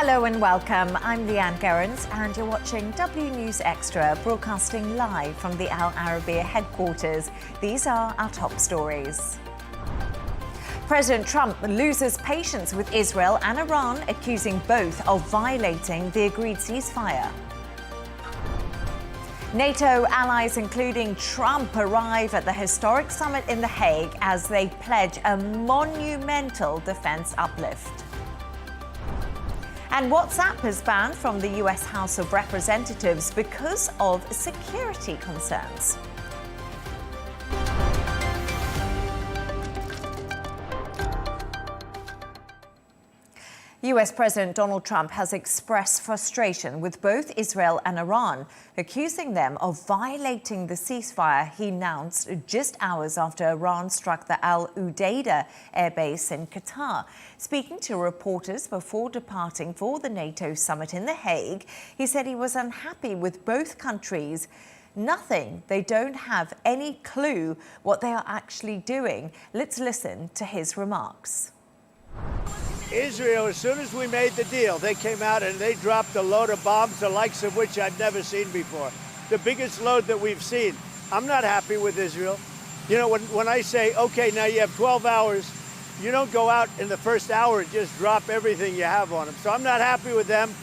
Hello and welcome. I'm Leigh-Ann Gerrans and you're watching W News Extra, broadcasting live from the Arabiya headquarters. These are our top stories. President Trump loses patience with Israel and Iran, accusing both of violating the agreed ceasefire. NATO allies, including Trump, arrive at the historic summit in The Hague as they pledge a monumental defense uplift. And WhatsApp is banned from the US House of Representatives because of security concerns. US President Donald Trump has expressed frustration with both Israel and Iran, accusing them of violating the ceasefire he announced just hours after Iran struck the Al Udeida airbase in Qatar. Speaking to reporters before departing for the NATO Summit in The Hague, he said he was unhappy with both countries. Nothing. They don't have any clue what they are actually doing. Let's listen to his remarks. Israel, as soon as we made the deal, they came out and they dropped a load of bombs, the likes of which I've never seen before. The biggest load that we've seen. I'm not happy with Israel. You know, when I say, okay, now you have 12 hours, you don't go out in the first hour and just drop everything you have on them. So I'm not happy with them.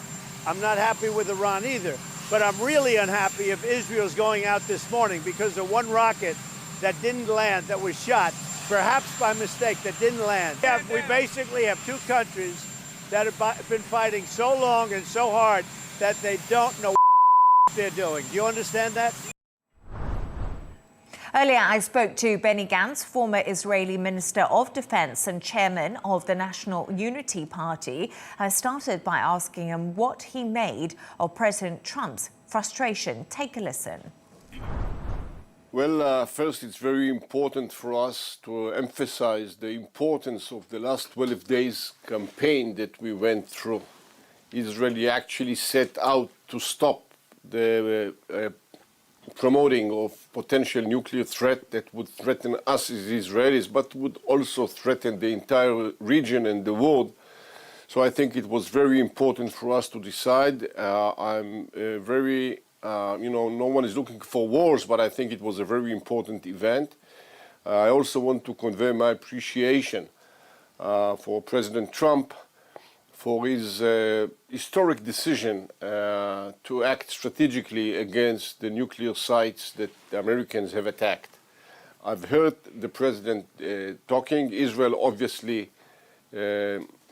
I'm not happy with Iran either. But I'm really unhappy if Israel's going out this morning because of one rocket that didn't land, that was shot, perhaps by mistake, that didn't land. We basically have two countries that have been fighting so long and so hard that they don't know what they're doing. Do you understand that? Earlier, I spoke to Benny Gance, former Israeli Minister of Defense and chairman of the National Unity Party. I started by asking him what he made of President Trump's frustration. Take a listen. Well, first, it's very important for us to emphasize the importance of the last 12 days campaign that we went through. Israel actually set out to stop the promoting of potential nuclear threat that would threaten us as Israelis, but would also threaten the entire region and the world. So I think it was very important for us to decide. I'm very no one is looking for wars, but I think it was a very important event. I also want to convey my appreciation for President Trump for his historic decision to act strategically against the nuclear sites that the Americans have attacked. I've heard the president talking. Israel obviously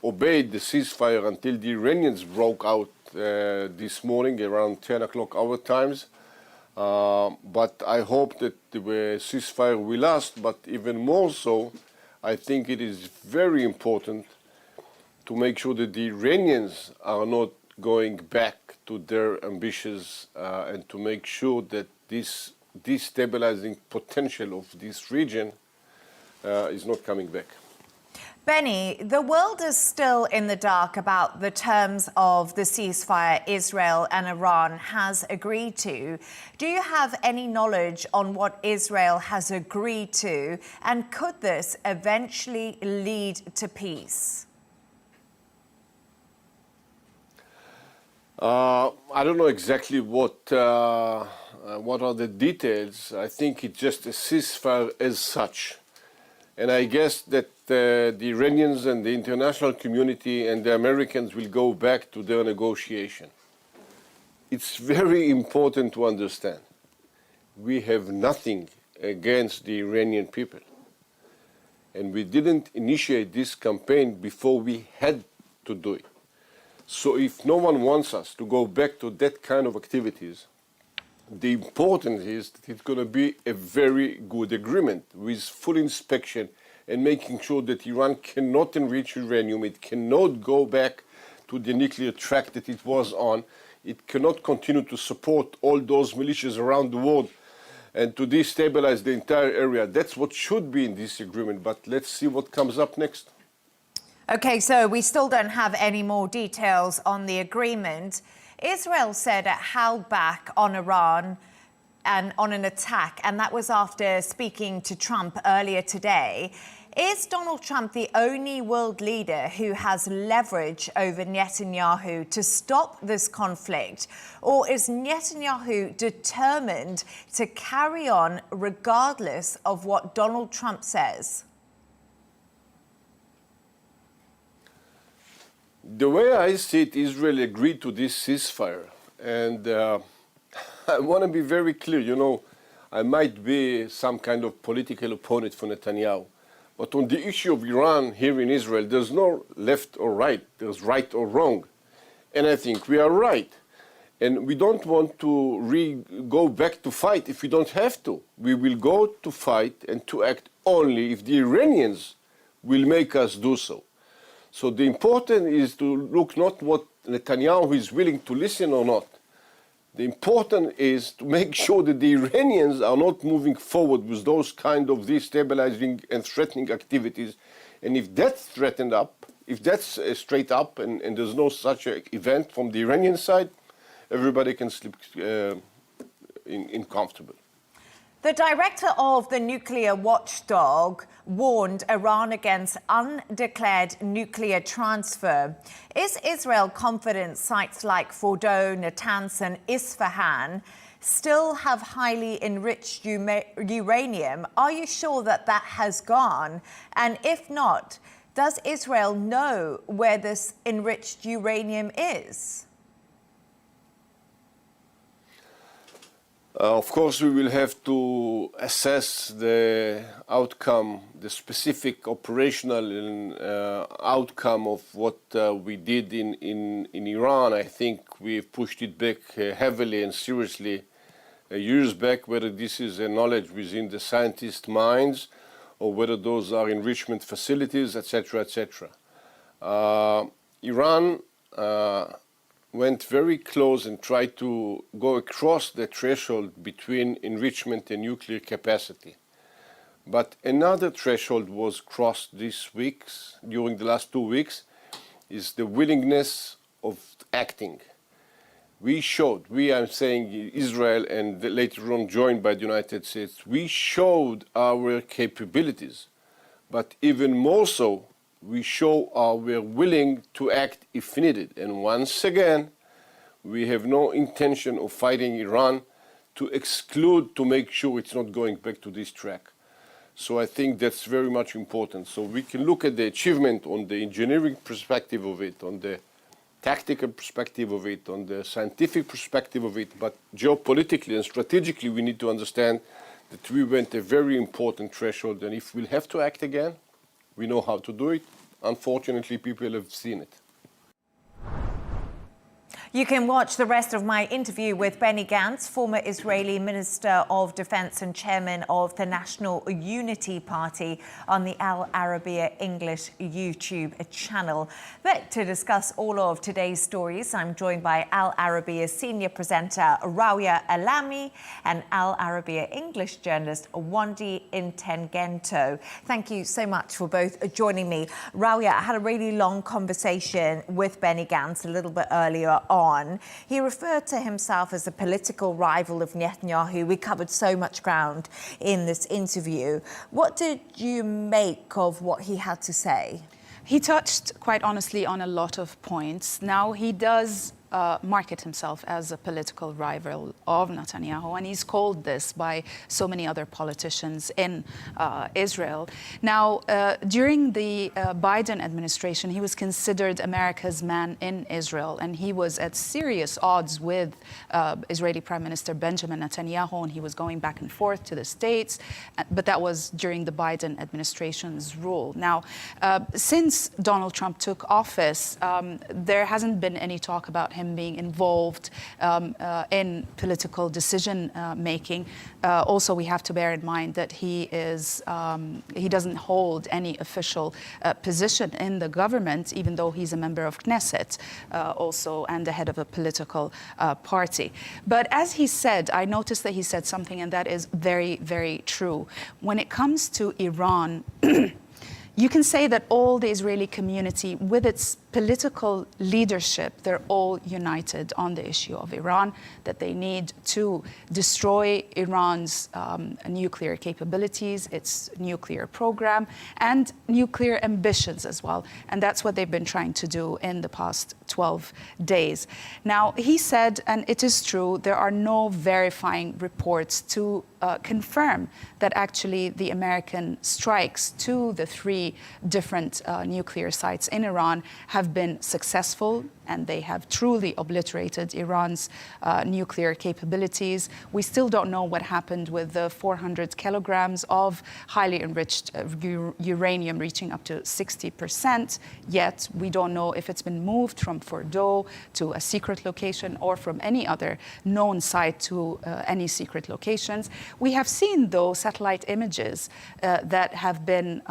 obeyed the ceasefire until the Iranians broke out this morning around 10 o'clock our times. But I hope that the ceasefire will last, but even more so, I think it is very important to make sure that the Iranians are not going back to their ambitions and to make sure that this destabilizing potential of this region is not coming back. Benny, the world is still in the dark about the terms of the ceasefire Israel and Iran has agreed to. Do you have any knowledge on what Israel has agreed to, and could this eventually lead to peace? I don't know exactly what are the details. I think it's just a ceasefire as such. And I guess that the Iranians and the international community and the Americans will go back to their negotiation. It's very important to understand. We have nothing against the Iranian people. And we didn't initiate this campaign before we had to do it. So if no one wants us to go back to that kind of activities, the important is that it's going to be a very good agreement with full inspection and making sure that Iran cannot enrich uranium, it cannot go back to the nuclear track that it was on, it cannot continue to support all those militias around the world and to destabilize the entire area. That's what should be in this agreement, but let's see what comes up next. Okay, so we still don't have any more details on the agreement. Israel said it held back on Iran and on an attack, and that was after speaking to Trump earlier today. Is Donald Trump the only world leader who has leverage over Netanyahu to stop this conflict? Or is Netanyahu determined to carry on regardless of what Donald Trump says? The way I see it, Israel agreed to this ceasefire. And I want to be very clear. You know, I might be some kind of political opponent for Netanyahu. But on the issue of Iran here in Israel, there's no left or right. There's right or wrong. And I think we are right. And we don't want to go back to fight if we don't have to. We will go to fight and to act only if the Iranians will make us do so. So the important is to look not what Netanyahu is willing to listen or not. The important is to make sure that the Iranians are not moving forward with those kind of destabilizing and threatening activities. And if that's threatened up, if that's straight up and there's no such event from the Iranian side, everybody can sleep in comfortable. The director of the nuclear watchdog warned Iran against undeclared nuclear transfer. Is Israel confident sites like Fordo, Natanz and Isfahan still have highly enriched uranium? Are you sure that that has gone? And if not, does Israel know where this enriched uranium is? Of course, we will have to assess the outcome, the specific operational outcome of what we did in Iran. I think we've pushed it back heavily and seriously years back, whether this is a knowledge within the scientists' minds or whether those are enrichment facilities, etc., etc. Iran went very close and tried to go across the threshold between enrichment and nuclear capacity. But another threshold was crossed during the last 2 weeks, is the willingness of acting. I'm saying Israel and later on joined by the United States, we showed our capabilities, but even more so, we show we're willing to act if needed. And once again, we have no intention of fighting Iran to make sure it's not going back to this track. So I think that's very much important. So we can look at the achievement on the engineering perspective of it, on the tactical perspective of it, on the scientific perspective of it, but geopolitically and strategically we need to understand that we went a very important threshold, and if we'll have to act again, we know how to do it. Unfortunately, people have seen it. You can watch the rest of my interview with Benny Gance, former Israeli Minister of Defense and Chairman of the National Unity Party, on the Al Arabiya English YouTube channel. But to discuss all of today's stories, I'm joined by Al Arabiya senior presenter Rawia Alami and Al Arabiya English journalist Wandi Ntengento. Thank you so much for both joining me. Rawia, I had a really long conversation with Benny Gance a little bit earlier on. He referred to himself as a political rival of Netanyahu. We covered so much ground in this interview. What did you make of what he had to say? He touched, quite honestly, on a lot of points. Now, he does market himself as a political rival of Netanyahu, and he's called this by so many other politicians in Israel. Now, during the Biden administration, he was considered America's man in Israel, and he was at serious odds with Israeli Prime Minister Benjamin Netanyahu, and he was going back and forth to the States, but that was during the Biden administration's rule. Now, since Donald Trump took office, there hasn't been any talk about him being involved in political decision making. Also, we have to bear in mind that he doesn't hold any official position in the government, even though he's a member of Knesset also and the head of a political party. But as he said, I noticed that he said something, and that is very, very true. When it comes to Iran, you can say that all the Israeli community, with its political leadership, they're all united on the issue of Iran, that they need to destroy Iran's nuclear capabilities, its nuclear program, and nuclear ambitions as well. And that's what they've been trying to do in the past 12 days. Now, he said, and it is true, there are no verifying reports to confirm that actually the American strikes to the 3 different nuclear sites in Iran have been successful, and they have truly obliterated Iran's nuclear capabilities. We still don't know what happened with the 400 kilograms of highly enriched uranium reaching up to 60%, yet we don't know if it's been moved from Fordow to a secret location or from any other known site to any secret locations. We have seen, though, satellite images that have been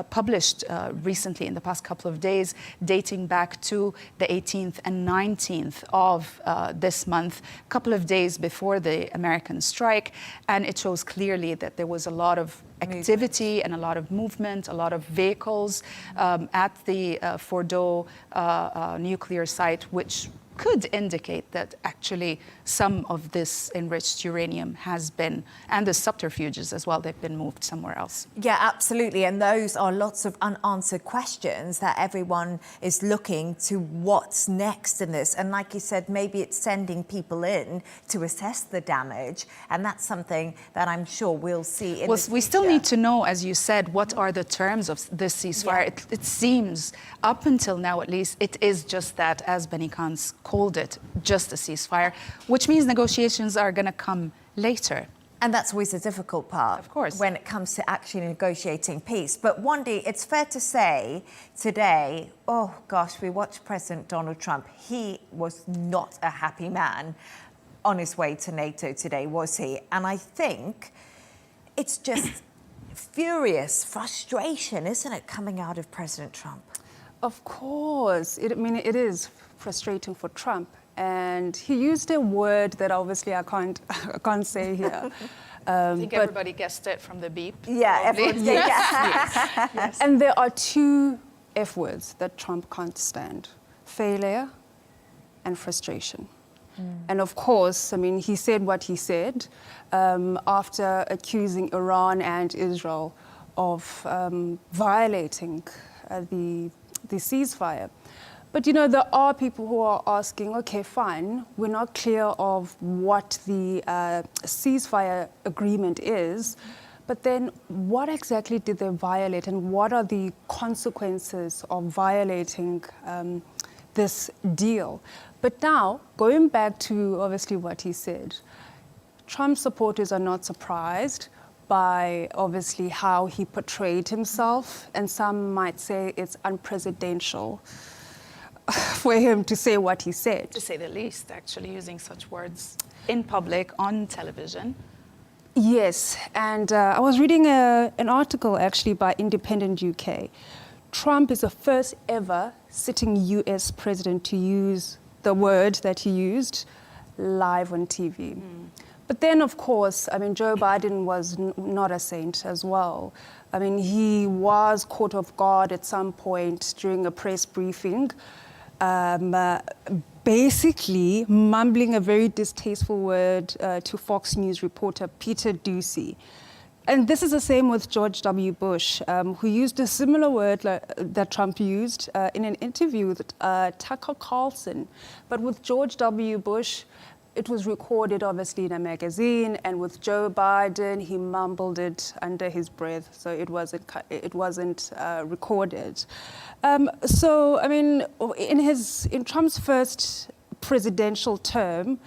published recently in the past couple of days, dating back to the 18th and 19th of this month, a couple of days before the American strike, and it shows clearly that there was a lot of activity and a lot of movement, a lot of vehicles at the Fordow nuclear site, which could indicate that actually some of this enriched uranium has been, and the subterfuges as well, they've been moved somewhere else. Yeah, absolutely. And those are lots of unanswered questions that everyone is looking to what's next in this. And like you said, maybe it's sending people in to assess the damage. And that's something that I'm sure we'll see in the future. We still need to know, as you said, what are the terms of this ceasefire. Yeah. It seems, up until now at least, it is just that, as Benny Gance called it, just a ceasefire, which means negotiations are going to come later. And that's always the difficult part, of course, when it comes to actually negotiating peace. But Wandi, it's fair to say today, oh gosh, we watched President Donald Trump. He was not a happy man on his way to NATO today, was he? And I think it's just furious frustration, isn't it, coming out of President Trump? Of course. I mean, it is frustrating for Trump. And he used a word that obviously I can't say here. I think everybody guessed it from the beep. Yeah, everyone did. Yes. And there are 2 F words that Trump can't stand: failure and frustration. And of course, I mean, he said what he said after accusing Iran and Israel of violating the ceasefire. But, you know, there are people who are asking, okay, fine, we're not clear of what the ceasefire agreement is, but then what exactly did they violate, and what are the consequences of violating this deal? But now, going back to obviously what he said, Trump supporters are not surprised by obviously how he portrayed himself, and some might say it's unpresidential for him to say what he said. To say the least, actually, using such words in public, on television. Yes, and I was reading an article actually by Independent UK. Trump is the first ever sitting US president to use the word that he used live on TV. But then, of course, I mean, Joe Biden was not a saint as well. I mean, he was caught off guard at some point during a press briefing, basically mumbling a very distasteful word to Fox News reporter Peter Doocy. And this is the same with George W. Bush, who used a similar word that Trump used in an interview with Tucker Carlson. But with George W. Bush, it was recorded, obviously, in a magazine, and with Joe Biden, he mumbled it under his breath, so it wasn't recorded. So, I mean, in Trump's first presidential term,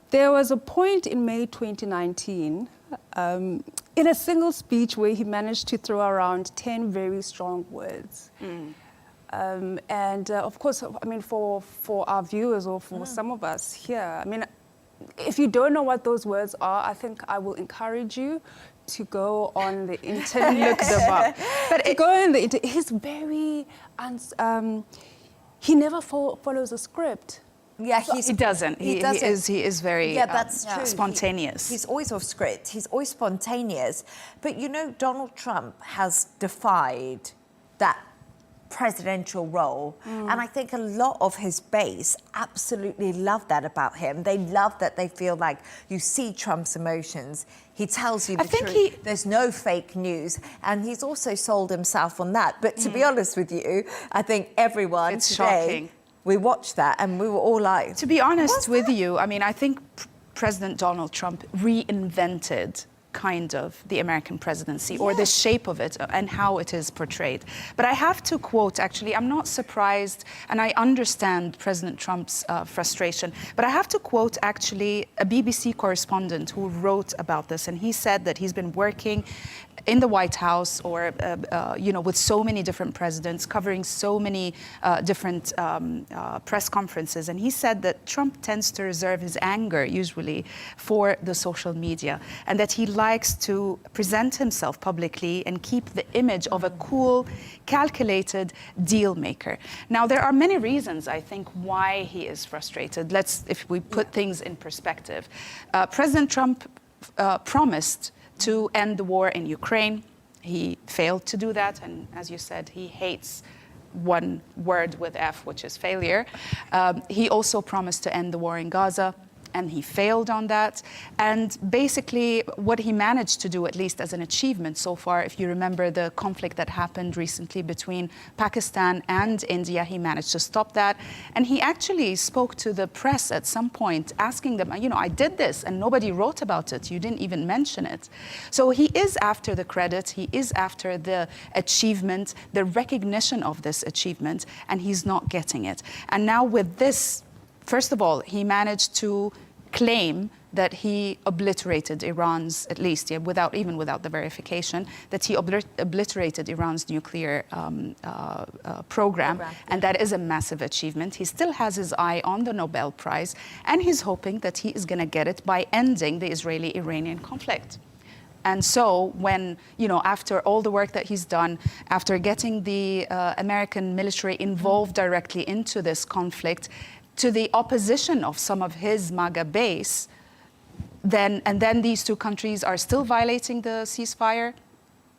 there was a point in May 2019, in a single speech where he managed to throw around 10 very strong words. And of course, I mean, for our viewers or for some of us here, I mean, if you don't know what those words are, I think I will encourage you to go on the internet, look them up. But go on the internet. He's very, he never follows a script. Yeah, he doesn't. He is very that's true. Spontaneous. He's always off script. He's always spontaneous. But you know, Donald Trump has defied that presidential role. And I think a lot of his base absolutely love that about him. They love that they feel like you see Trump's emotions. He tells you the truth. There's no fake news. And he's also sold himself on that. But to be honest with you, I think everyone It's today, shocking. we watched that and we were all like... To be honest with you, I mean, I think President Donald Trump reinvented kind of the American presidency or the shape of it and how it is portrayed. But I have to quote, actually, I'm not surprised and I understand President Trump's frustration, but I have to quote actually a BBC correspondent who wrote about this, and he said that he's been working in the White House or, with so many different presidents, covering so many different press conferences. And he said that Trump tends to reserve his anger usually for the social media, and that he likes to present himself publicly and keep the image of a cool, calculated deal maker. Now, there are many reasons, I think, why he is frustrated. If we put things in perspective. President Trump promised to end the war in Ukraine. He failed to do that, and as you said, he hates one word with F, which is failure. He also promised to end the war in Gaza, and he failed on that. And basically, what he managed to do, at least as an achievement so far, if you remember the conflict that happened recently between Pakistan and India, he managed to stop that. And he actually spoke to the press at some point, asking them, I did this, and nobody wrote about it. You didn't even mention it. So he is after the credit, he is after the achievement, the recognition of this achievement, and he's not getting it. And now with this, first of all, he managed to claim that he obliterated Iran's, at least, without the verification, that he obliterated Iran's nuclear program, and that is a massive achievement. He still has his eye on the Nobel Prize, and he's hoping that he is going to get it by ending the Israeli-Iranian conflict. And so when, after all the work that he's done, after getting the American military involved directly into this conflict, to the opposition of some of his MAGA base, then these two countries are still violating the ceasefire.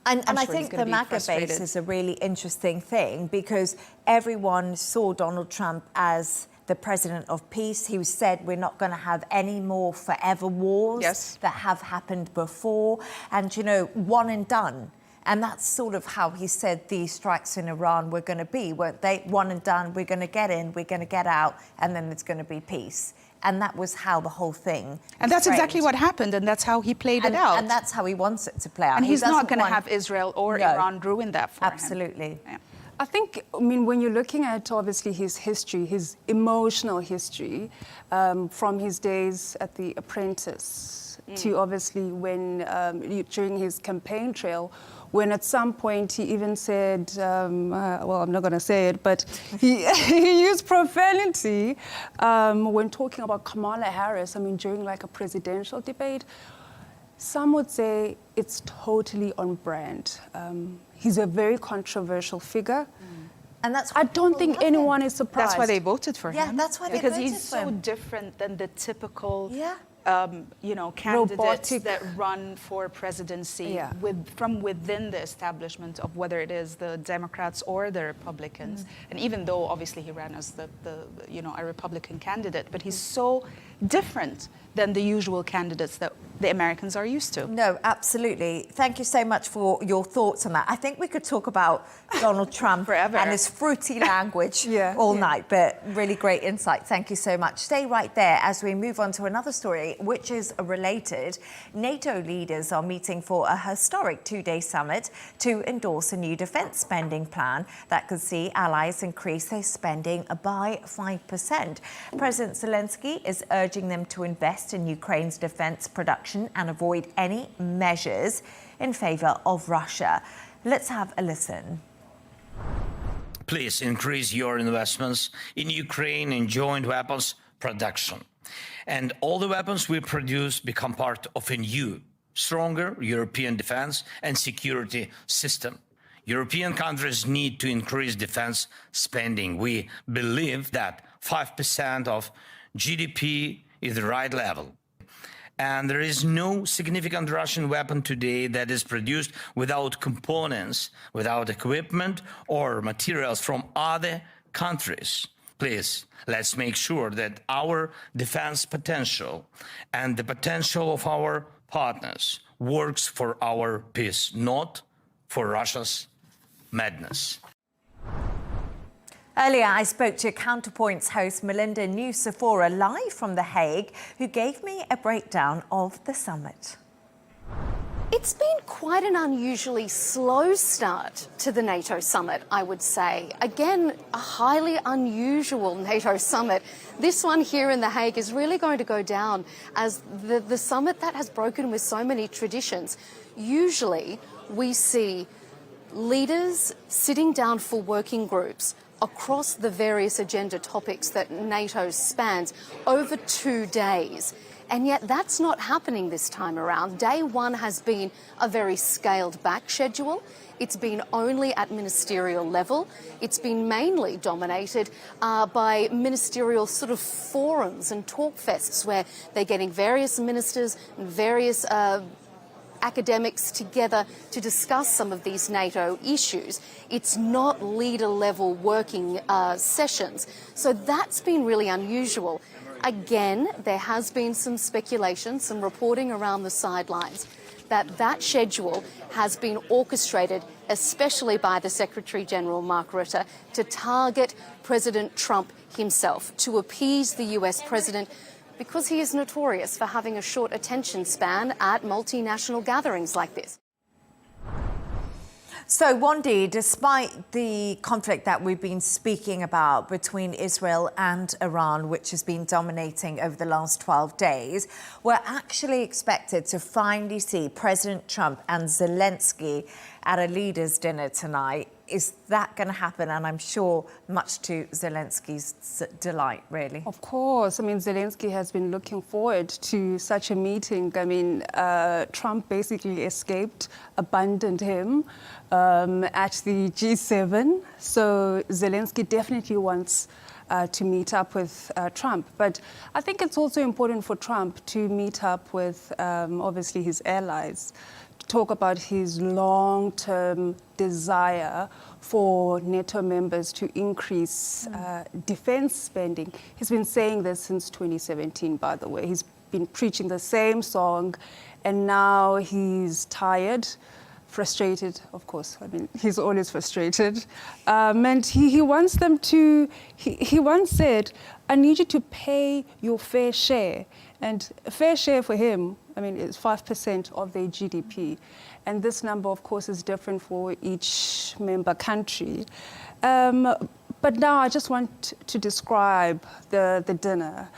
And I think the MAGA base is a really interesting thing, because everyone saw Donald Trump as the president of peace. He said we're not going to have any more forever wars that have happened before, and one and done. And that's sort of how he said these strikes in Iran were going to be, weren't they? One and done, we're going to get in, we're going to get out, and then it's going to be peace. And that was how the whole thing And that's framed. exactly what happened, and that's how he played it out. And that's how he wants it to play out. And he's not going to have Israel or Iran ruin that for him. Absolutely. Yeah. I think, when you're looking at obviously his history, his emotional history, from his days at The Apprentice to obviously when, during his campaign trail, when at some point he even said, well, I'm not going to say it, but he used profanity when talking about Kamala Harris, during like a presidential debate. Some would say it's totally on brand. He's a very controversial figure. And that's I don't think anyone is surprised. That's why they voted for him. Yeah, that's why they voted for him. Because he's so different than the typical candidates robotic that run for presidency from within the establishment of whether it is the Democrats or the Republicans. And even though obviously he ran as a Republican candidate, but he's so different than the usual candidates that the Americans are used to. No, absolutely. Thank you so much for your thoughts on that. I think we could talk about Donald Trump forever and his fruity language all night, but really great insight. Thank you so much. Stay right there as we move on to another story, which is related. NATO leaders are meeting for a historic two-day summit to endorse a new defence spending plan that could see allies increase their spending by 5%. President Zelensky is urging them to invest in Ukraine's defence production and avoid any measures in favour of Russia. Let's have a listen. Please increase your investments in Ukraine in joint weapons production. And all the weapons we produce become part of a new, stronger European defence and security system. European countries need to increase defence spending. We believe that 5% of GDP is the right level. And there is no significant Russian weapon today that is produced without components, without equipment or materials from other countries. Please, let's make sure that our defense potential and the potential of our partners works for our peace, not for Russia's madness. Earlier, I spoke to Counterpoint's host Melinda Nusafora live from The Hague, who gave me a breakdown of the summit. It's been quite an unusually slow start to the NATO summit, I would say. Again, a highly unusual NATO summit. This one here in The Hague is really going to go down as the summit that has broken with so many traditions. Usually, we see leaders sitting down for working groups across the various agenda topics that NATO spans over 2 days. And yet that's not happening this time around. Day one has been a very scaled back schedule. It's been only at ministerial level. It's been mainly dominated by ministerial sort of forums and talk fests where they're getting various ministers and various academics together to discuss some of these NATO issues. It's not leader-level working sessions. So that's been really unusual. Again, there has been some speculation, some reporting around the sidelines that schedule has been orchestrated, especially by the Secretary-General Mark Rutte, to target President Trump himself, to appease the US President, because he is notorious for having a short attention span at multinational gatherings like this. So, Wandi, despite the conflict that we've been speaking about between Israel and Iran, which has been dominating over the last 12 days, we're actually expected to finally see President Trump and Zelensky at a leaders' dinner tonight. Is that going to happen? And I'm sure much to Zelensky's delight, really. Of course. I mean, Zelensky has been looking forward to such a meeting. I mean, Trump basically escaped, abandoned him at the G7. So Zelensky definitely wants to meet up with Trump. But I think it's also important for Trump to meet up with, obviously, his allies, to talk about his long-term desire for NATO members to increase defense spending. He's been saying this since 2017, by the way. He's been preaching the same song, and now he's tired, frustrated, of course. I mean, he's always frustrated. And he wants them to, he once said, I need you to pay your fair share. And a fair share for him, I mean, is 5% of their GDP. And this number, of course, is different for each member country. But now I just want to describe the dinner.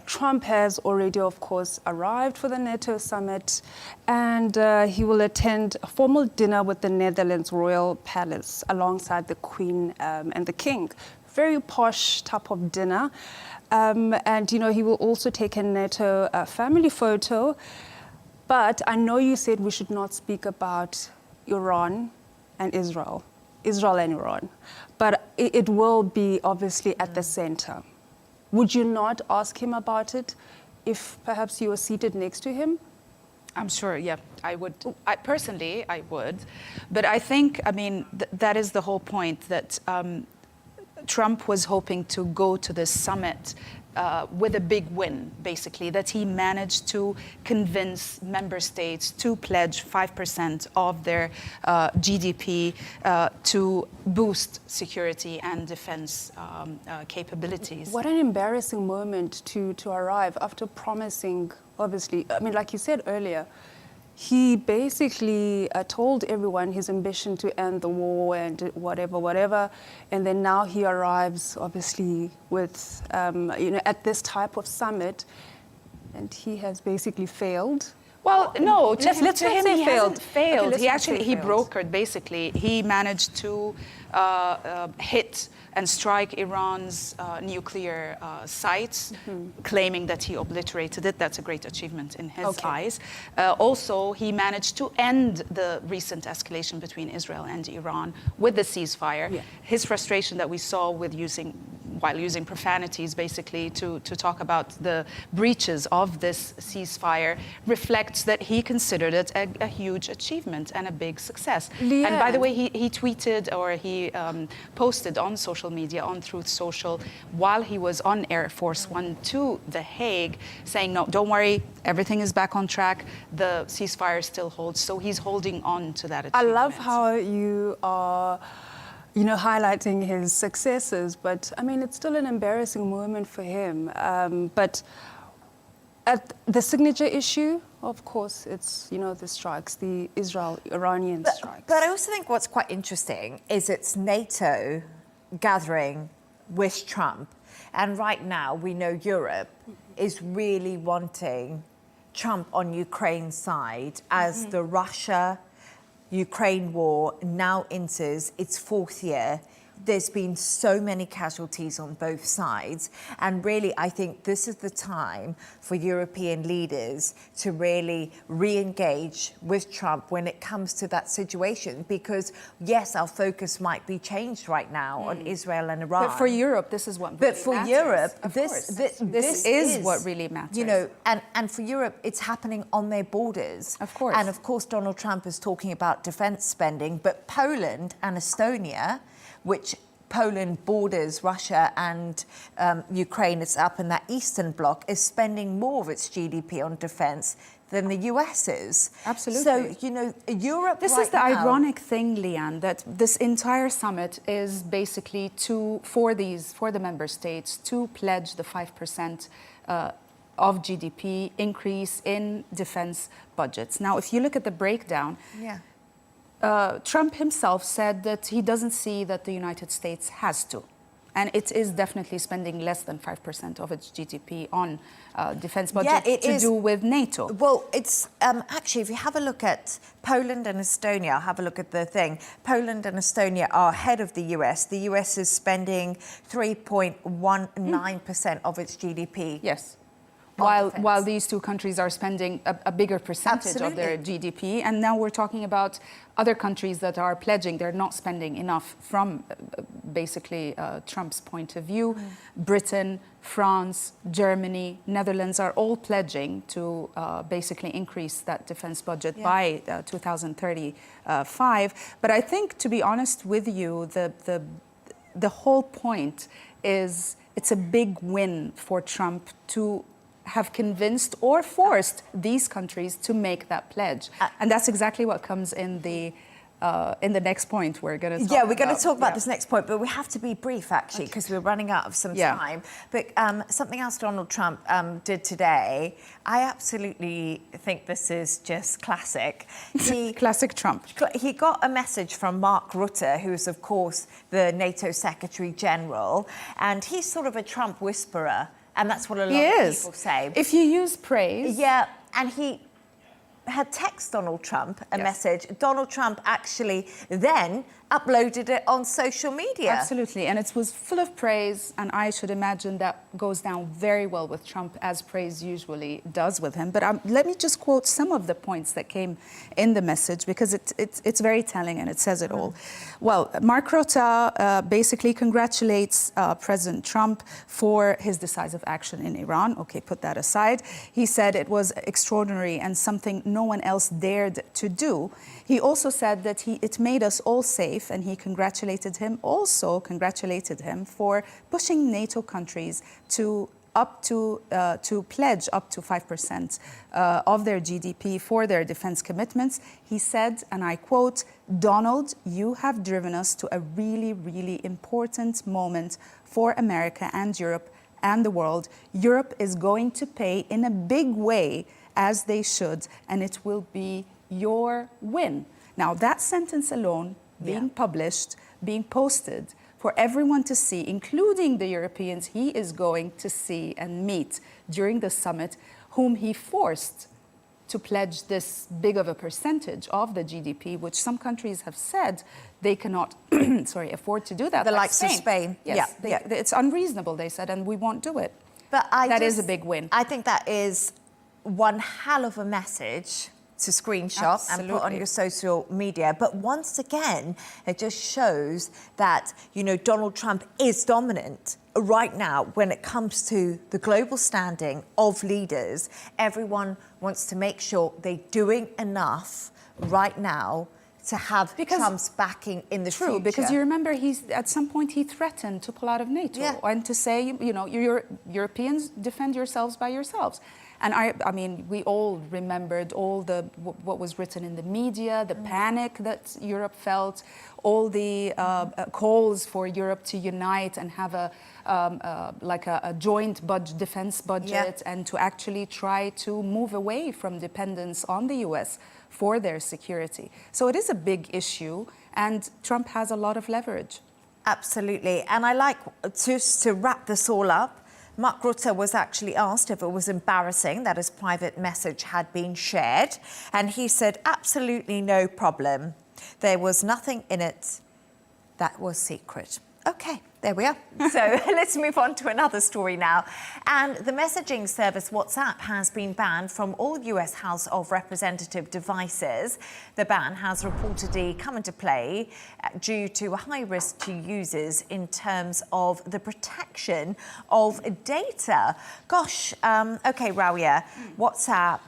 Trump has already, of course, arrived for the NATO summit, and he will attend a formal dinner with the Netherlands Royal Palace alongside the Queen and the King. Very posh type of dinner. And, you know, he will also take a NATO family photo. But I know you said we should not speak about Iran and Israel and Iran. But it will be obviously at the center. Would you not ask him about it if perhaps you were seated next to him? I'm sure, yeah, I would. Personally, I would. But I think, I mean, that is the whole point, that Trump was hoping to go to this summit with a big win, basically, that he managed to convince member states to pledge 5% of their GDP to boost security and defense capabilities. What an embarrassing moment to arrive after promising, obviously, I mean, like you said earlier, he basically told everyone his ambition to end the war and whatever, and then now he arrives, obviously, with, you know, at this type of summit, and he has basically failed. Well, no, to him, he failed. hasn't failed. Okay, he actually, he failed. brokered, basically. He managed to hit and strike Iran's nuclear sites, claiming that he obliterated it. That's a great achievement in his eyes. Also, he managed to end the recent escalation between Israel and Iran with the ceasefire. Yeah. His frustration that we saw with while using profanities, basically, to talk about the breaches of this ceasefire, reflects that he considered it a huge achievement and a big success. Leigh-Ann. And by the way, he tweeted, or he posted on social media, on Truth Social, while he was on Air Force One to The Hague, saying, no, don't worry, everything is back on track, the ceasefire still holds. So he's holding on to that achievement. I love how you are, highlighting his successes, but I mean, it's still an embarrassing moment for him. But at the signature issue, of course, it's, the strikes, the Israel-Iranian strikes. But I also think what's quite interesting is it's NATO gathering with Trump. And right now, we know Europe is really wanting Trump on Ukraine's side as the Russia-Ukraine war now enters its 4th year. There's been so many casualties on both sides. And really, I think this is the time for European leaders to really re-engage with Trump when it comes to that situation. Because, yes, our focus might be changed right now on Israel and Iran. But for Europe, this is what really But for matters. Europe, Of this course. is what really matters. And for Europe, it's happening on their borders. Of course. And of course, Donald Trump is talking about defense spending, but Poland and Estonia, which Poland borders Russia and Ukraine, it's up in that eastern bloc, is spending more of its GDP on defense than the US is. Absolutely. So, Europe This right is the now, ironic thing, Leigh-Ann, that this entire summit is basically for the member states to pledge the 5% of GDP increase in defense budgets. Now, if you look at the breakdown, Trump himself said that he doesn't see that the United States has to. And it is definitely spending less than 5% of its GDP on defense budget to do with NATO. Well, it's actually, if you have a look at Poland and Estonia, I'll have a look at the thing. Poland and Estonia are ahead of the US. The US is spending 3.19% of its GDP. Yes. While these two countries are spending a bigger percentage of their GDP. And now we're talking about other countries that are pledging. They're not spending enough from basically Trump's point of view. Britain, France, Germany, Netherlands are all pledging to basically increase that defense budget by 2035. But I think, to be honest with you, the whole point is it's a big win for Trump to have convinced or forced these countries to make that pledge. And that's exactly what comes in the next point we're going to talk about. We're going to talk about this next point, but we have to be brief, actually, because we're running out of some time. But something else Donald Trump did today, I absolutely think this is just classic. Classic Trump. He got a message from Mark Rutte, who's, of course, the NATO Secretary General, and he's sort of a Trump whisperer. And that's what a lot of people say. If you use praise. Yeah, and he had text Donald Trump a message. Donald Trump actually then uploaded it on social media. Absolutely, and it was full of praise, and I should imagine that goes down very well with Trump, as praise usually does with him. But let me just quote some of the points that came in the message, because it's very telling and it says it all. Well, Mark Rutte basically congratulates President Trump for his decisive action in Iran. Okay, put that aside. He said it was extraordinary and something no one else dared to do. He also said that it made us all safe, and he congratulated him for pushing NATO countries to pledge up to 5% of their GDP for their defense commitments. He said, and I quote, "Donald, you have driven us to a really, really important moment for America and Europe and the world. Europe is going to pay in a big way, as they should, and it will be your win." Now, that sentence alone, being published, being posted for everyone to see, including the Europeans he is going to see and meet during the summit, whom he forced to pledge this big of a percentage of the GDP, which some countries have said they cannot afford to do that. The likes of Spain. Yes, it's unreasonable, they said, and we won't do it. But that is a big win. I think that is one hell of a message to screenshot and put on your social media. But once again, it just shows that, Donald Trump is dominant right now, when it comes to the global standing of leaders, everyone wants to make sure they're doing enough right now to have Trump's backing in the future. True, because you remember at some point he threatened to pull out of NATO and to say, you're Europeans, defend yourselves by yourselves. And I mean, we all remembered all what was written in the media, the panic that Europe felt, all the calls for Europe to unite and have a joint defense budget and to actually try to move away from dependence on the US for their security. So it is a big issue, and Trump has a lot of leverage. Absolutely. And I like, just to wrap this all up, Mark Rutte was actually asked if it was embarrassing that his private message had been shared. And he said, absolutely no problem. There was nothing in it that was secret. Okay, there we are. So let's move on to another story now. And the messaging service WhatsApp has been banned from all US House of Representative devices. The ban has reportedly come into play due to a high risk to users in terms of the protection of data. Gosh, okay, Rawia, WhatsApp,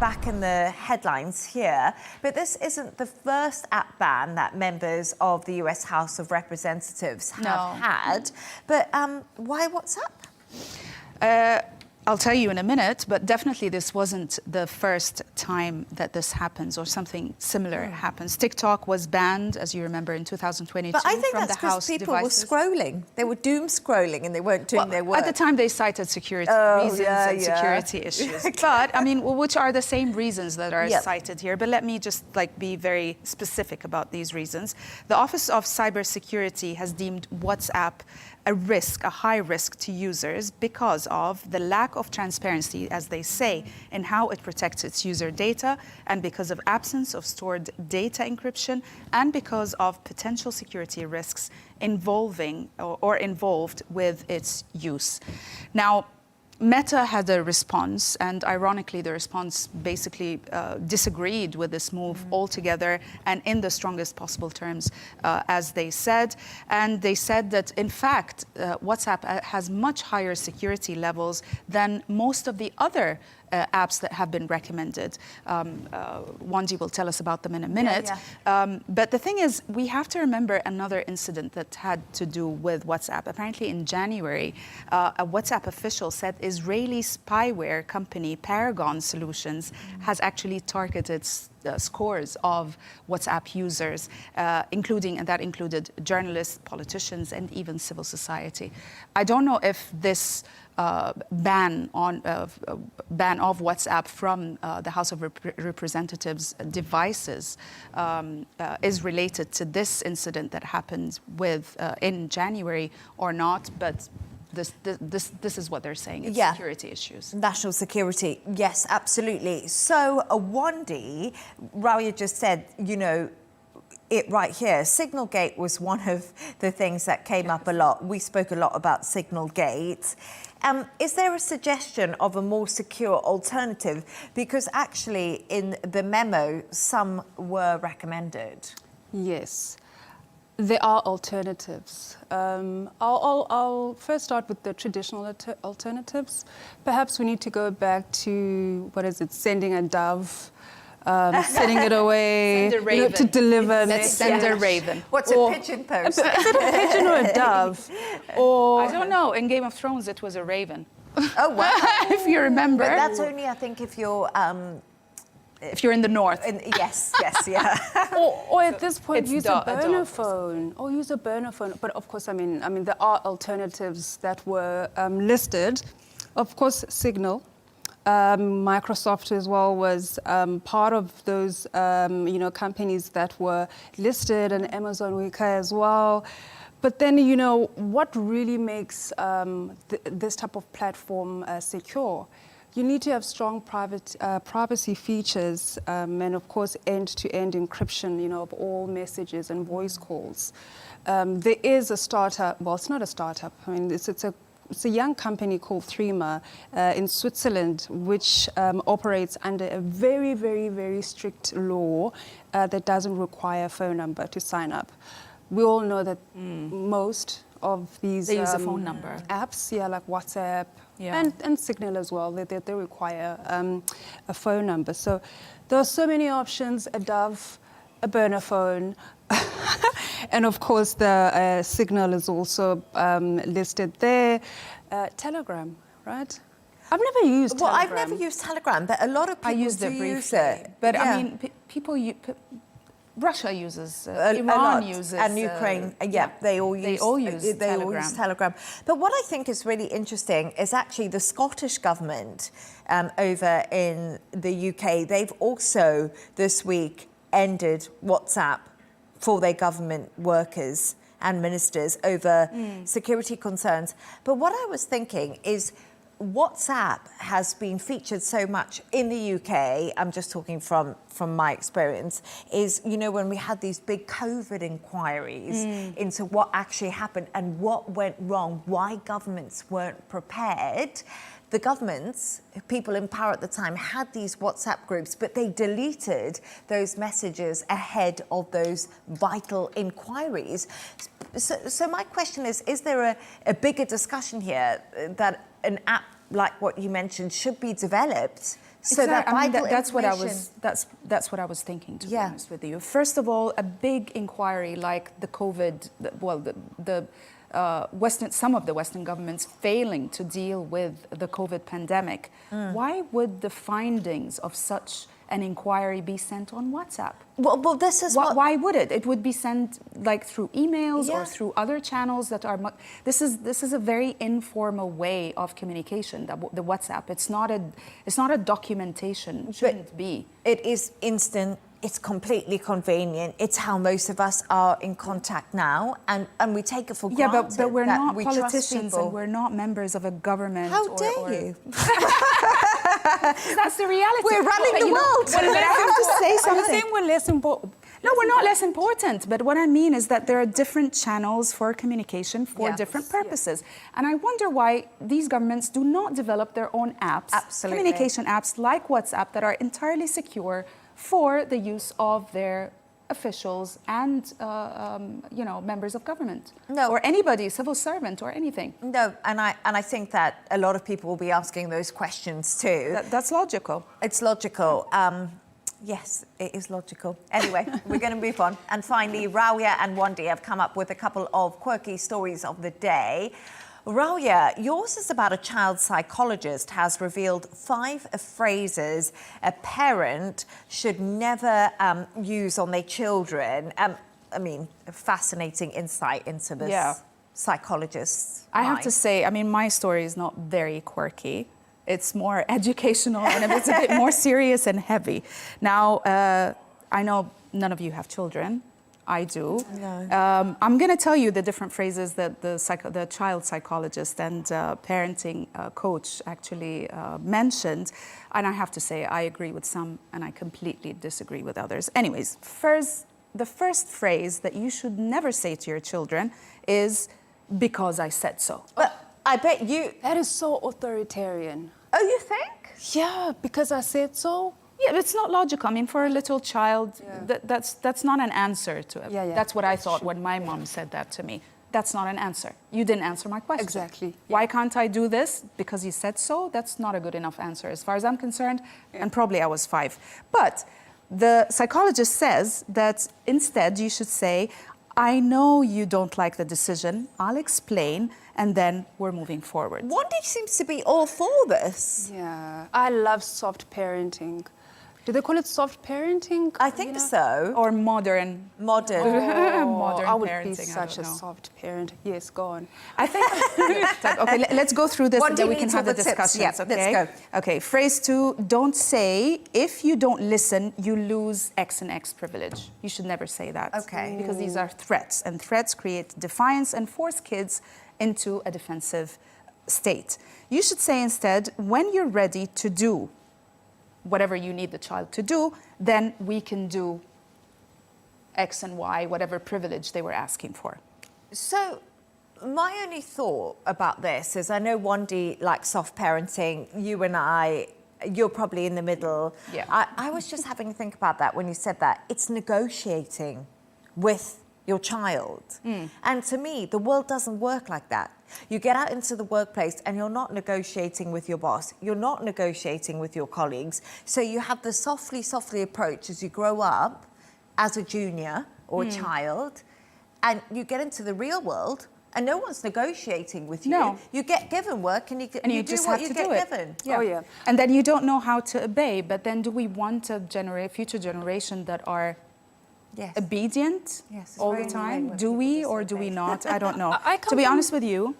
back in the headlines here, but this isn't the first app ban that members of the US House of Representatives have had. But why WhatsApp? I'll tell you in a minute, but definitely this wasn't the first time that this happens or something similar happens. TikTok was banned, as you remember, in 2022 but I think from that's the House because people devices. were scrolling. They were doom scrolling and they weren't doing their work. At the time, they cited security reasons and security issues. But, I mean, which are the same reasons that are cited here. But let me just be very specific about these reasons. The Office of Cybersecurity has deemed WhatsApp a high risk to users because of the lack of transparency, as they say, in how it protects its user data, and because of absence of stored data encryption, and because of potential security risks involving or involved with its use. Now, Meta had a response, and ironically, the response basically disagreed with this move altogether and in the strongest possible terms, as they said. And they said that, in fact, WhatsApp has much higher security levels than most of the other apps that have been recommended. Wandi will tell us about them in a minute. But the thing is, we have to remember another incident that had to do with WhatsApp. Apparently in January, a WhatsApp official said Israeli spyware company Paragon Solutions has actually targeted scores of WhatsApp users, and that included journalists, politicians, and even civil society. I don't know if this ban of WhatsApp from the House of Representatives devices is related to this incident that happened in January or not, but this is what they're saying. It's security issues. National security, yes, absolutely. So, Wandi, Rawia just said, it right here. Signalgate was one of the things that came up a lot. We spoke a lot about Signalgate. Is there a suggestion of a more secure alternative? Because actually, in the memo, some were recommended. Yes. There are alternatives. I'll first start with the traditional alternatives. Perhaps we need to go back to, sending a dove, sending it away to deliver. Let's send a raven. What's a pigeon post? Is it a pigeon or a dove? Or I don't know. In Game of Thrones, it was a raven. Oh, wow. If you remember. But that's only, I think, if you're in the north. Yes, yeah. or at this point, use a burner phone. Or use a burner phone. But of course, I mean, there are alternatives that were listed. Of course, Signal. Microsoft as well was part of those, companies that were listed, and Amazon Wika as well. But then, what really makes this type of platform secure? You need to have strong privacy features and, of course, end-to-end encryption, of all messages and voice calls. There is a startup. Well, it's not a startup. I mean, it's a young company called Threema in Switzerland, which operates under a very, very, very strict law that doesn't require a phone number to sign up. We all know that most these They use a phone number. apps, like WhatsApp Yeah. and Signal as well. They require a phone number. So there are so many options: a Dove, a burner phone, and of course the Signal is also listed there. Telegram, right? I've never used Well, Telegram. I've never used Telegram, but a lot of people I used do it briefly, use it. but Yeah. I mean, people. Russia uses, A Iran lot. uses, and Ukraine. They all use. Telegram. But what I think is really interesting is actually the Scottish government over in the UK. They've also this week ended WhatsApp for their government workers and ministers over security concerns. But what I was thinking is, WhatsApp has been featured so much in the UK, I'm just talking from my experience, is, when we had these big COVID inquiries into what actually happened and what went wrong, why governments weren't prepared. The governments, people in power at the time, had these WhatsApp groups, but they deleted those messages ahead of those vital inquiries. So my question is there a bigger discussion here that an app like what you mentioned should be developed so that vital that's what information... that's what I was thinking, to be honest with you. First of all, a big inquiry like the COVID, some of the Western governments failing to deal with the COVID pandemic. Why would the findings of such an inquiry be sent on WhatsApp? Well, this is why would it? It would be sent like through emails or through other channels that are. This is a very informal way of communication. The WhatsApp. It's not a documentation. It shouldn't be. It is instant. It's completely convenient. It's how most of us are in contact now, and we take it for granted. But we're that not we politicians and we're not members of a government. How dare you? That's the reality. We're running the world. But I have to say something. I'm saying we're less important. No, we're not less important. But what I mean is that there are different channels for communication for different purposes. And I wonder why these governments do not develop their own apps, communication apps like WhatsApp, that are entirely secure for the use of their officials and members of government, or anybody, civil servant or anything. No, and I think that a lot of people will be asking those questions too. That's logical. It's logical. Yes, it is logical. Anyway, we're going to move on. And finally, Rawia and Wandi have come up with a couple of quirky stories of the day. Rawia, yours is about a child psychologist has revealed 5 phrases a parent should never use on their children. I mean, a fascinating insight into this psychologist's I have mind. to say, I mean, my story is not very quirky. It's more educational and it's a bit more serious and heavy. Now, I know none of you have children. I do. No. I'm going to tell you the different phrases that the child psychologist and parenting coach actually mentioned. And I have to say, I agree with some and I completely disagree with others. Anyways, the first phrase that you should never say to your children is, "because I said so." But I bet you... That is so authoritarian. Oh, you think? Yeah, because I said so. Yeah, it's not logical. I mean, for a little child, that's not an answer to it. That's what I thought when my mom said that to me. That's not an answer. You didn't answer my question. Exactly. Why can't I do this? Because you said so? That's not a good enough answer as far as I'm concerned. And probably I was 5. But the psychologist says that instead you should say, "I know you don't like the decision. I'll explain, and then we're moving forward." Wandi seems to be all for this. Yeah, I love soft parenting. Do they call it soft parenting? I think so. Or modern. Modern. Modern I would parenting. be such a soft parent. Yes, go on. I think. Okay, let's go through this What and do then you we can need have the for the tips? discussions. Yeah, Okay. let's go. Okay. Phrase 2: don't say, "if you don't listen, you lose X and X privilege." You should never say that. Okay. Because these are threats, and threats create defiance and force kids into a defensive state. You should say instead, "when you're ready to do whatever you need the child to do, then we can do X and Y, whatever privilege they were asking for." So my only thought about this is, I know Wandi likes soft parenting. You and you're probably in the middle. Yeah. I was just having to think about that when you said that. It's negotiating with your child. And to me, the world doesn't work like that. You get out into the workplace and you're not negotiating with your boss. You're not negotiating with your colleagues. So you have the softly approach as you grow up as a junior or child, and you get into the real world and no one's negotiating with you. No. You get given work and you do just what have you to get do it. given. Yeah. Oh, yeah. And then you don't know how to obey. But then do we want a future generation that are Yes. obedient Yes, it's all very the annoying time? when Do people we just or do we obey. not? I don't know. I come To be from- honest with you,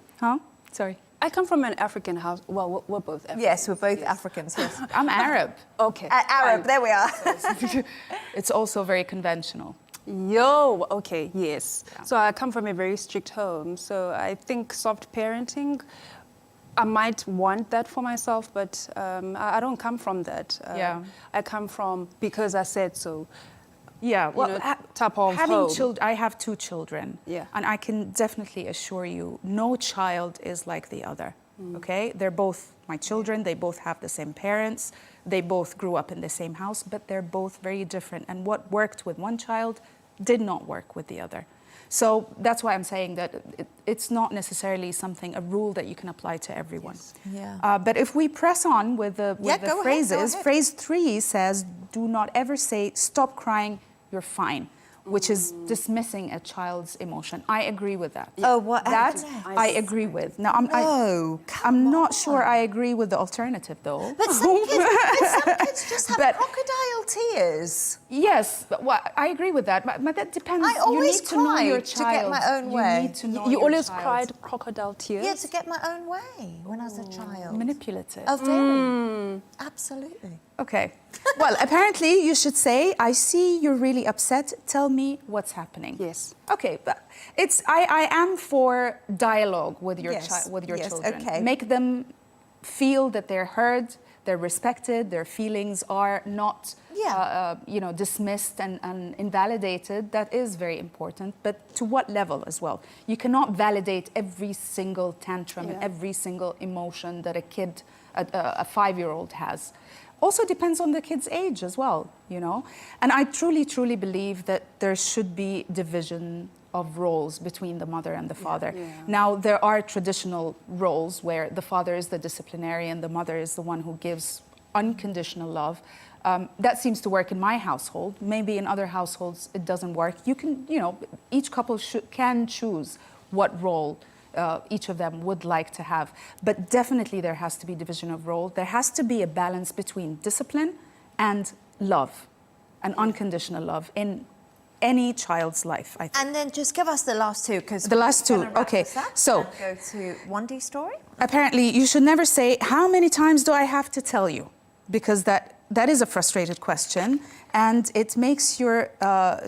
Sorry. I come from an African house. Well, we're both African. Yes, we're both Africans, yes. I'm Arab. Okay. Arab, there we are. It's also very conventional. Yo, okay, yes. So I come from a very strict home. So I think soft parenting, I might want that for myself, but I don't come from that. Yeah. I come from because I said so. Yeah, well, know, type of having home. children, I have 2 children. Yeah. And I can definitely assure you, no child is like the other, okay? They're both my children, they both have the same parents, they both grew up in the same house, but they're both very different. And what worked with one child did not work with the other. So that's why I'm saying that it's not necessarily a rule that you can apply to everyone. Yeah. But if we press on with the Yeah, go ahead, go phrases, ahead. phrase 3 says, do not ever say, stop crying, you're fine, which is dismissing a child's emotion. I agree with that. Oh, what? That I agree with. Now, No, I'm not sure I agree with the alternative, though. But some kids just have But- crocodile tears. Yes, but I agree with that. But that depends. I always you need to know your cried child. to get my own way. You need to know You your always child. cried crocodile tears? Yeah, to get my own way when I was a child. Manipulative. Oh, very. Absolutely. Okay. Well, apparently you should say, I see you're really upset. Tell me what's happening. Yes. Okay, but I am for dialogue with your Yes, yes, children. okay. Make them feel that they're heard, they're respected, their feelings are not dismissed and invalidated. That is very important, but to what level as well? You cannot validate every single tantrum and every single emotion that a 5-year-old has. Also depends on the kid's age as well, you know? And I truly, truly believe that there should be division of roles between the mother and the father. Yeah. Now, there are traditional roles where the father is the disciplinarian, the mother is the one who gives unconditional love. That seems to work in my household. Maybe in other households it doesn't work. You can, each couple can choose what role each of them would like to have. But definitely there has to be division of role. There has to be a balance between discipline and love, and unconditional love in any child's life, I think. And then just give us the last 2, because The last 2, okay. So, go to Wandi's story. apparently you should never say, how many times do I have to tell you? Because that is a frustrated question, and it makes your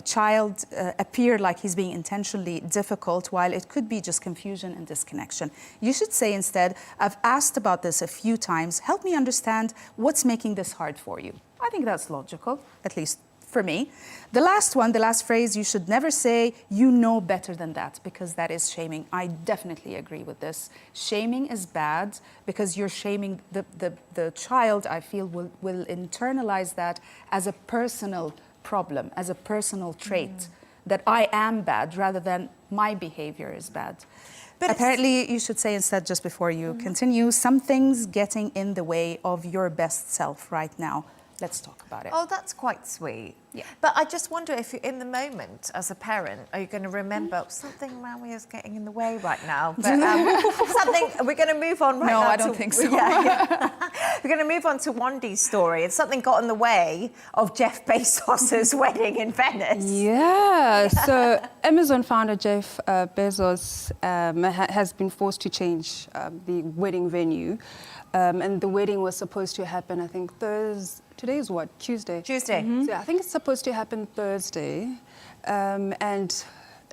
child appear like he's being intentionally difficult, while it could be just confusion and disconnection. You should say instead, I've asked about this a few times. Help me understand what's making this hard for you. I think that's logical, at least for me. The last phrase, you should never say, you know better than that, because that is shaming. I definitely agree with this. Shaming is bad because you're shaming the child, I feel, will internalize that as a personal problem, as a personal trait, that I am bad rather than my behavior is bad. But apparently, you should say instead, just before you continue, something's getting in the way of your best self right now. Let's talk about it. Oh, that's quite sweet. Yeah. But I just wonder if you're in the moment as a parent, are you going to remember something Rawia's getting in the way right now? But we're going to move on right now. No, I don't think so. Yeah. We're going to move on to Wandi's story. And something got in the way of Jeff Bezos' wedding in Venice. Yeah, so Amazon founder Jeff Bezos has been forced to change the wedding venue. And the wedding was supposed to happen, I think, today is what, Tuesday? Tuesday. So I think it's supposed to happen Thursday. And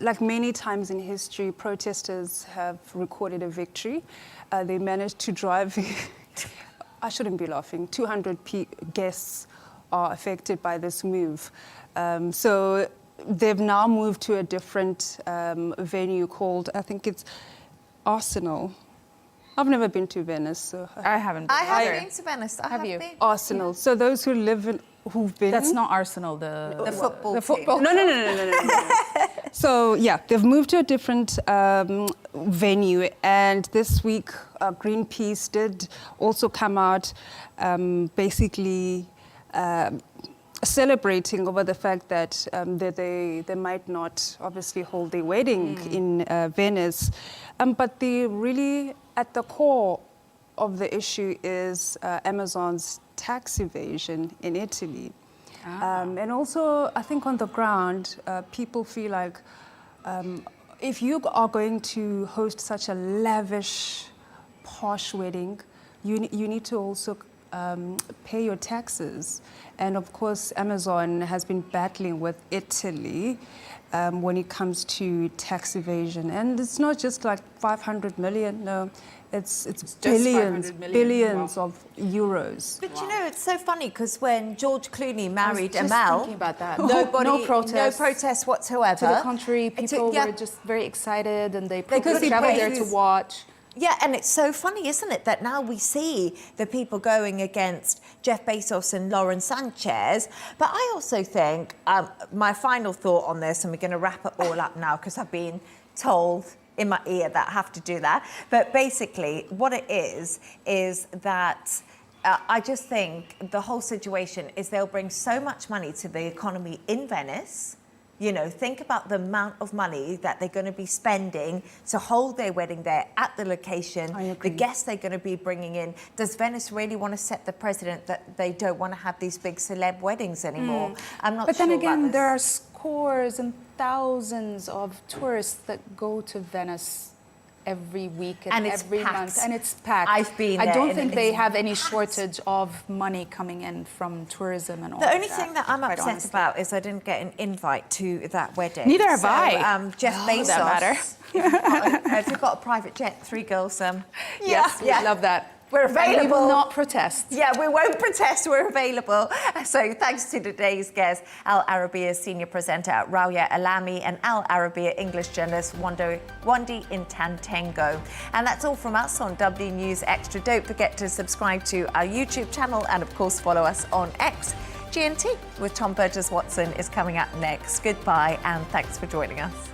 like many times in history, protesters have recorded a victory. They managed to drive, I shouldn't be laughing, 200 guests are affected by this move. So they've now moved to a different venue called, I think it's Arsenal. I've never been to Venice, so I haven't been. I either. haven't been to Venice. I Have you? been. Arsenal. So those who've been. That's not Arsenal, the football the team. football. No. So yeah, they've moved to a different venue, and this week Greenpeace did also come out basically celebrating over the fact that they might not obviously hold their wedding in Venice, but the really at the core of the issue is Amazon's tax evasion in Italy. And also, I think on the ground, people feel like if you are going to host such a lavish, posh wedding, you need to also pay your taxes. And of course, Amazon has been battling with Italy when it comes to tax evasion. And it's not just like 500 million, no. It's billions of euros. But you know, it's so funny because when George Clooney married I was just Amal, thinking about that. no protest. no protest whatsoever. To the contrary, people were just very excited and they traveled there to watch. Yeah, and it's so funny, isn't it, that now we see the people going against Jeff Bezos and Lauren Sanchez. But I also think, my final thought on this, and we're going to wrap it all up now because I've been told in my ear that I have to do that. But basically, what it is that I just think the whole situation is they'll bring so much money to the economy in Venice. You know, think about the amount of money that they're going to be spending to hold their wedding there at the location, the guests they're going to be bringing in. Does Venice really want to set the precedent that they don't want to have these big celeb weddings anymore? I'm not sure. But then again, about this. there are scores and thousands of tourists that go to Venice every week and every month, and it's packed. I've been there. I don't think they have any shortage of money coming in from tourism and all that. The only thing that I'm upset about is I didn't get an invite to that wedding. Neither have I. Jeff Bezos. That matter. If you've got a private jet, 3 girls. Yes, we love that. We're available. And we will not protest. Yeah, we won't protest. We're available. So thanks to today's guests, Al Arabiya senior presenter at Rawia, Alami, and Al Arabiya English journalist Wandi Ntengento. And that's all from us on W News Extra. Don't forget to subscribe to our YouTube channel and, of course, follow us on X. GNT with Tom Burgess-Watson is coming up next. Goodbye and thanks for joining us.